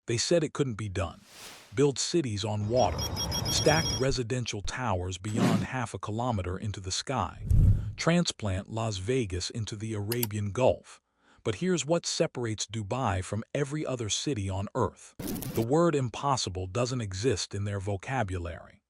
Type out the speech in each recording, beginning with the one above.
They said it couldn't be done. Build cities on water, stack residential towers beyond half a kilometer into the sky, transplant Las Vegas into the Arabian Gulf. But here's what separates Dubai from every other city on Earth. The word impossible doesn't exist in their vocabulary.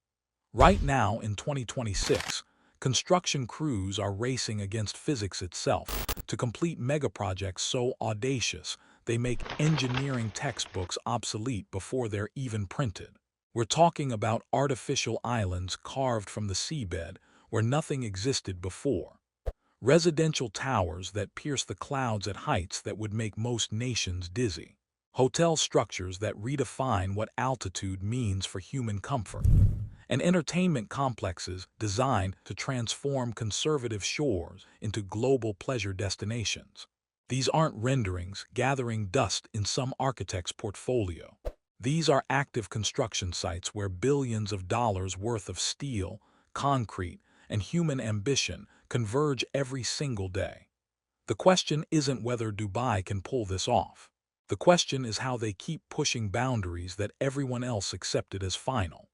Right now, in 2026, construction crews are racing against physics itself to complete megaprojects so audacious they make engineering textbooks obsolete before they're even printed. We're talking about artificial islands carved from the seabed where nothing existed before. Residential towers that pierce the clouds at heights that would make most nations dizzy. Hotel structures that redefine what altitude means for human comfort. And entertainment complexes designed to transform conservative shores into global pleasure destinations. These aren't renderings gathering dust in some architect's portfolio. These are active construction sites where billions of dollars worth of steel, concrete, and human ambition converge every single day. The question isn't whether Dubai can pull this off. The question is how they keep pushing boundaries that everyone else accepted as final.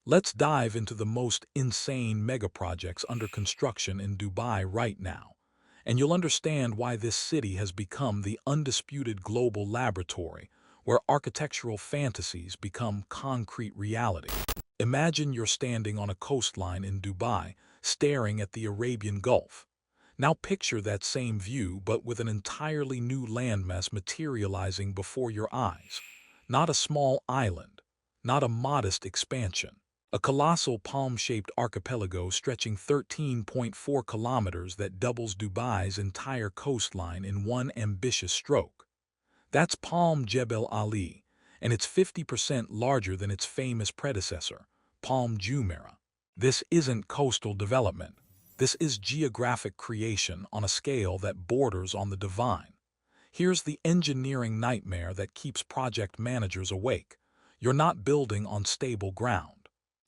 Let's dive into the most insane megaprojects under construction in Dubai right now, and you'll understand why this city has become the undisputed global laboratory where architectural fantasies become concrete reality. Imagine you're standing on a coastline in Dubai, staring at the Arabian Gulf. Now picture that same view, but with an entirely new landmass materializing before your eyes. Not a small island, not a modest expansion. A colossal palm-shaped archipelago stretching 13.4 kilometers that doubles Dubai's entire coastline in one ambitious stroke. That's Palm Jebel Ali, and it's 50% larger than its famous predecessor, Palm Jumeirah. This isn't coastal development. This is geographic creation on a scale that borders on the divine. Here's the engineering nightmare that keeps project managers awake. You're not building on stable ground.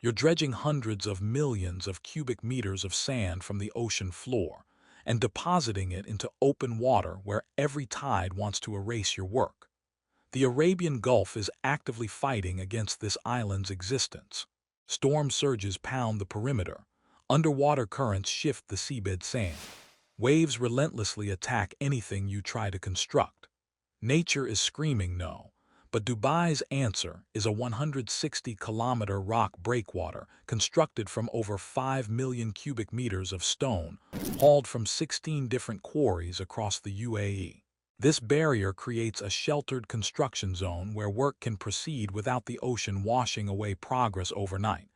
You're dredging hundreds of millions of cubic meters of sand from the ocean floor and depositing it into open water where every tide wants to erase your work. The Arabian Gulf is actively fighting against this island's existence. Storm surges pound the perimeter. Underwater currents shift the seabed sand. Waves relentlessly attack anything you try to construct. Nature is screaming no. But Dubai's answer is a 160-kilometer rock breakwater constructed from over 5 million cubic meters of stone, hauled from 16 different quarries across the UAE. This barrier creates a sheltered construction zone where work can proceed without the ocean washing away progress overnight.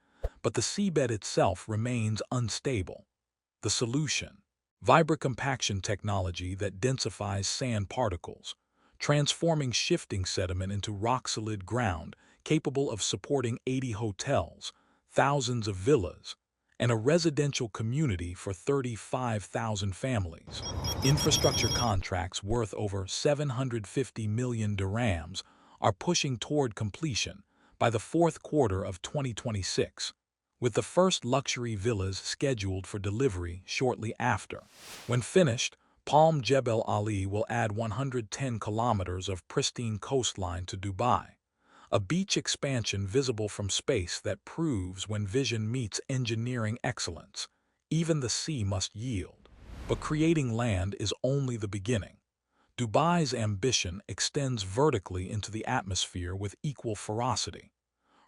But the seabed itself remains unstable. The solution: vibrocompaction technology that densifies sand particles, transforming shifting sediment into rock-solid ground capable of supporting 80 hotels, thousands of villas, and a residential community for 35,000 families. Infrastructure contracts worth over 750 million dirhams are pushing toward completion by the fourth quarter of 2026, with the first luxury villas scheduled for delivery shortly after. When finished, Palm Jebel Ali will add 110 kilometers of pristine coastline to Dubai, a beach expansion visible from space that proves when vision meets engineering excellence, even the sea must yield. But creating land is only the beginning. Dubai's ambition extends vertically into the atmosphere with equal ferocity.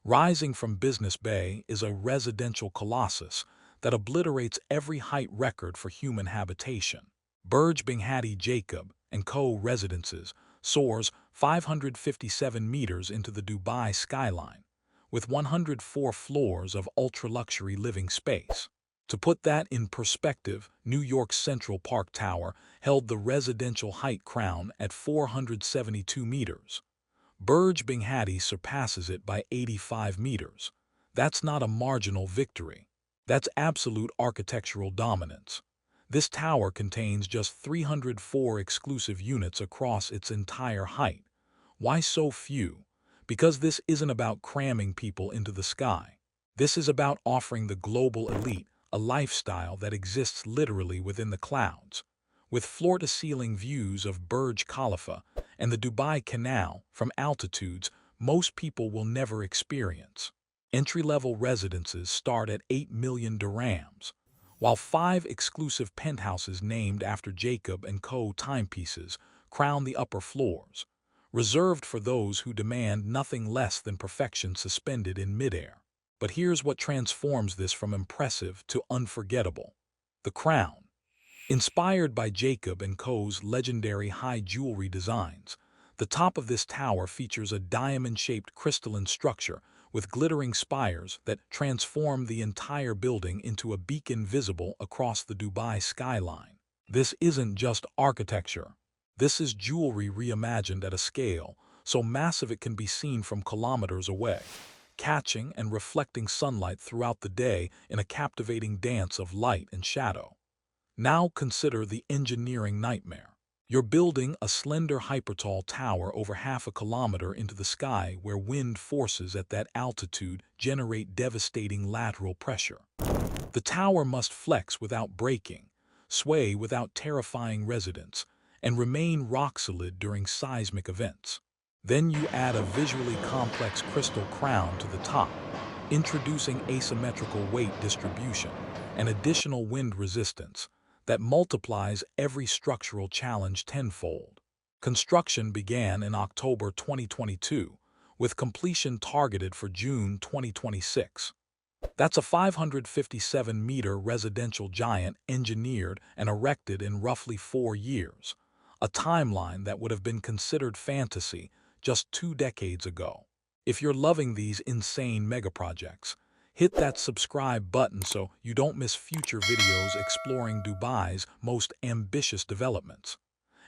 Rising from Business Bay is a residential colossus that obliterates every height record for human habitation. Burj Binghatti Jacob and Co. Residences soars 557 meters into the Dubai skyline, with 104 floors of ultra-luxury living space. To put that in perspective, New York's Central Park Tower held the residential height crown at 472 meters. Burj Binghatti surpasses it by 85 meters. That's not a marginal victory. That's absolute architectural dominance. This tower contains just 304 exclusive units across its entire height. Why so few? Because this isn't about cramming people into the sky. This is about offering the global elite a lifestyle that exists literally within the clouds. With floor-to-ceiling views of Burj Khalifa and the Dubai Canal from altitudes most people will never experience. Entry-level residences start at 8 million dirhams, while 5 exclusive penthouses named after Jacob and Co. timepieces crown the upper floors, reserved for those who demand nothing less than perfection suspended in midair. But here's what transforms this from impressive to unforgettable: the crown. Inspired by Jacob and Co.'s legendary high jewelry designs, the top of this tower features a diamond-shaped crystalline structure with glittering spires that transform the entire building into a beacon visible across the Dubai skyline. This isn't just architecture. This is jewelry reimagined at a scale so massive it can be seen from kilometers away, catching and reflecting sunlight throughout the day in a captivating dance of light and shadow. Now consider the engineering nightmare. You're building a slender hypertall tower over half a kilometer into the sky where wind forces at that altitude generate devastating lateral pressure. The tower must flex without breaking, sway without terrifying residents, and remain rock-solid during seismic events. Then you add a visually complex crystal crown to the top, introducing asymmetrical weight distribution and additional wind resistance that multiplies every structural challenge tenfold. Construction began in October 2022, with completion targeted for June 2026. That's a 557-meter residential giant engineered and erected in roughly 4 years, a timeline that would have been considered fantasy just 2 decades ago. If you're loving these insane megaprojects, hit that subscribe button so you don't miss future videos exploring Dubai's most ambitious developments.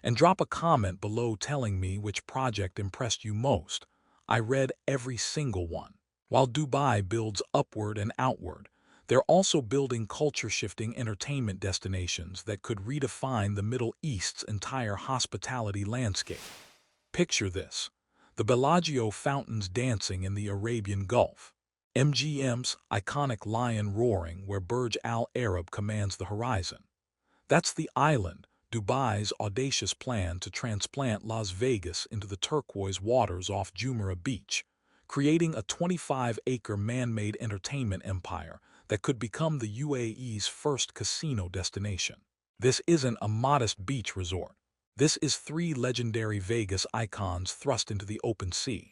And drop a comment below telling me which project impressed you most. I read every single one. While Dubai builds upward and outward, they're also building culture-shifting entertainment destinations that could redefine the Middle East's entire hospitality landscape. Picture this: the Bellagio fountains dancing in the Arabian Gulf, MGM's iconic lion roaring where Burj Al Arab commands the horizon. That's the island, Dubai's audacious plan to transplant Las Vegas into the turquoise waters off Jumeirah Beach, creating a 25-acre man-made entertainment empire that could become the UAE's first casino destination. This isn't a modest beach resort. This is 3 legendary Vegas icons thrust into the open sea: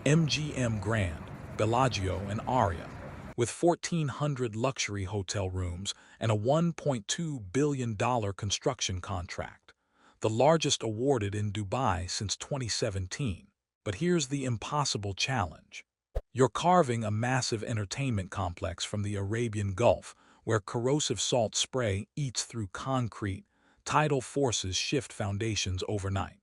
MGM Grand, Bellagio, and Aria, with 1,400 luxury hotel rooms and a $1.2 billion construction contract, the largest awarded in Dubai since 2017. But here's the impossible challenge. You're carving a massive entertainment complex from the Arabian Gulf, where corrosive salt spray eats through concrete, tidal forces shift foundations overnight,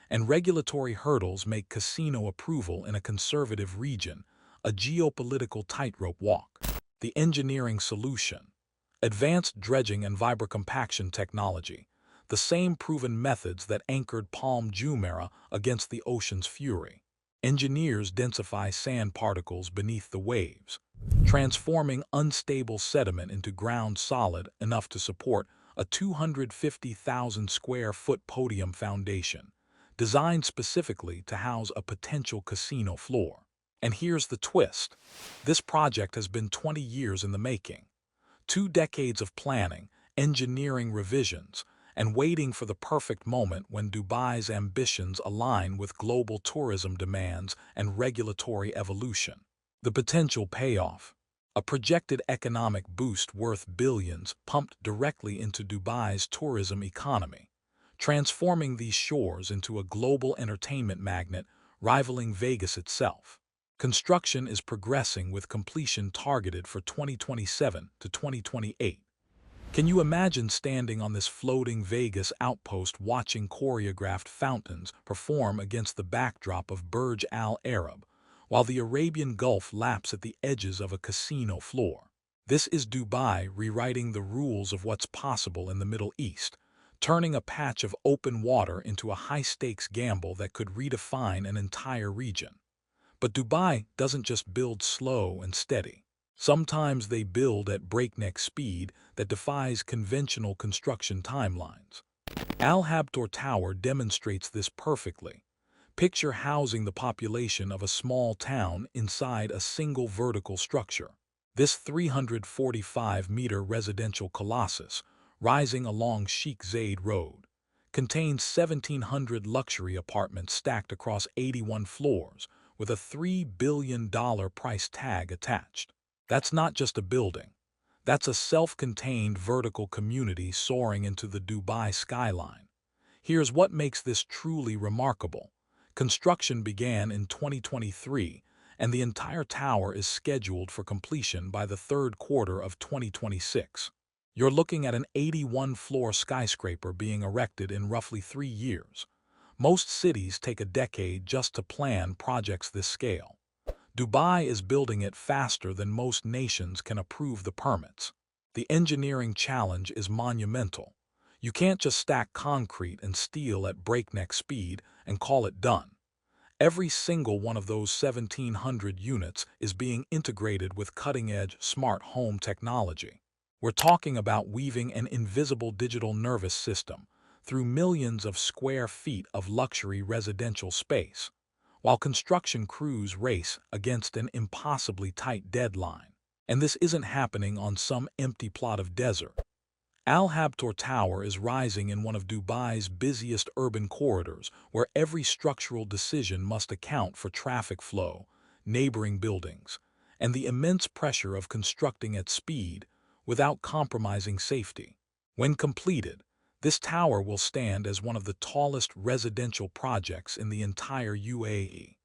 and regulatory hurdles make casino approval in a conservative region a geopolitical tightrope walk. The engineering solution: advanced dredging and vibrocompaction technology, the same proven methods that anchored Palm Jumeirah against the ocean's fury. Engineers densify sand particles beneath the waves, transforming unstable sediment into ground solid enough to support a 250,000 square foot podium foundation, designed specifically to house a potential casino floor. And here's the twist: this project has been 20 years in the making. 2 decades of planning, engineering revisions, and waiting for the perfect moment when Dubai's ambitions align with global tourism demands and regulatory evolution. The potential payoff: a projected economic boost worth billions pumped directly into Dubai's tourism economy, transforming these shores into a global entertainment magnet rivaling Vegas itself. Construction is progressing with completion targeted for 2027 to 2028. Can you imagine standing on this floating Vegas outpost watching choreographed fountains perform against the backdrop of Burj Al Arab, while the Arabian Gulf laps at the edges of a casino floor? This is Dubai rewriting the rules of what's possible in the Middle East, turning a patch of open water into a high-stakes gamble that could redefine an entire region. But Dubai doesn't just build slow and steady. Sometimes they build at breakneck speed that defies conventional construction timelines. Al Habtoor Tower demonstrates this perfectly. Picture housing the population of a small town inside a single vertical structure. This 345-meter residential colossus, rising along Sheikh Zayed Road, contains 1,700 luxury apartments stacked across 81 floors, with a $3 billion price tag attached. That's not just a building. That's a self-contained vertical community soaring into the Dubai skyline. Here's what makes this truly remarkable. Construction began in 2023, and the entire tower is scheduled for completion by the third quarter of 2026. You're looking at an 81-floor skyscraper being erected in roughly 3 years. Most cities take a decade just to plan projects this scale. Dubai is building it faster than most nations can approve the permits. The engineering challenge is monumental. You can't just stack concrete and steel at breakneck speed and call it done. Every single one of those 1,700 units is being integrated with cutting-edge smart home technology. We're talking about weaving an invisible digital nervous system through millions of square feet of luxury residential space, while construction crews race against an impossibly tight deadline. And this isn't happening on some empty plot of desert. Al Habtoor Tower is rising in one of Dubai's busiest urban corridors, where every structural decision must account for traffic flow, neighboring buildings, and the immense pressure of constructing at speed without compromising safety. When completed, this tower will stand as one of the tallest residential projects in the entire UAE,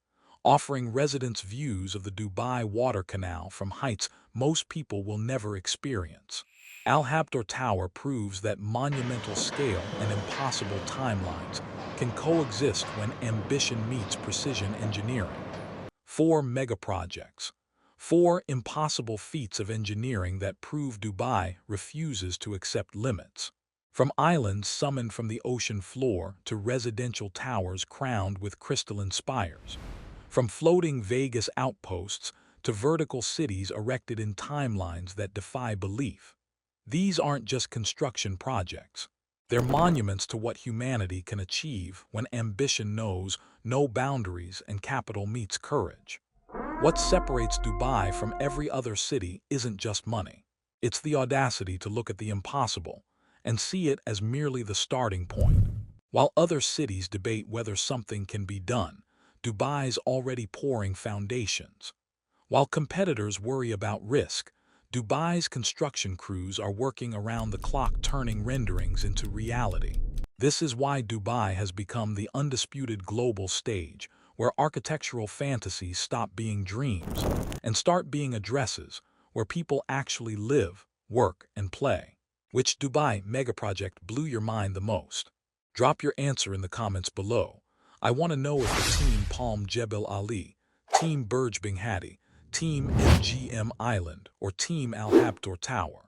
offering residents views of the Dubai Water Canal from heights most people will never experience. Al Habtoor Tower proves that monumental scale and impossible timelines can coexist when ambition meets precision engineering. 4 megaprojects. 4 impossible feats of engineering that prove Dubai refuses to accept limits. From islands summoned from the ocean floor to residential towers crowned with crystalline spires. From floating Vegas outposts to vertical cities erected in timelines that defy belief. These aren't just construction projects. They're monuments to what humanity can achieve when ambition knows no boundaries and capital meets courage. What separates Dubai from every other city isn't just money. It's the audacity to look at the impossible and see it as merely the starting point. While other cities debate whether something can be done, Dubai's already pouring foundations. While competitors worry about risk, Dubai's construction crews are working around the clock turning renderings into reality. This is why Dubai has become the undisputed global stage, where architectural fantasies stop being dreams and start being addresses where people actually live, work, and play. Which Dubai megaproject blew your mind the most? Drop your answer in the comments below. I want to know if the Team Palm Jebel Ali, Team Burj Binghatti, Team MGM Island, or Team Al Habtoor Tower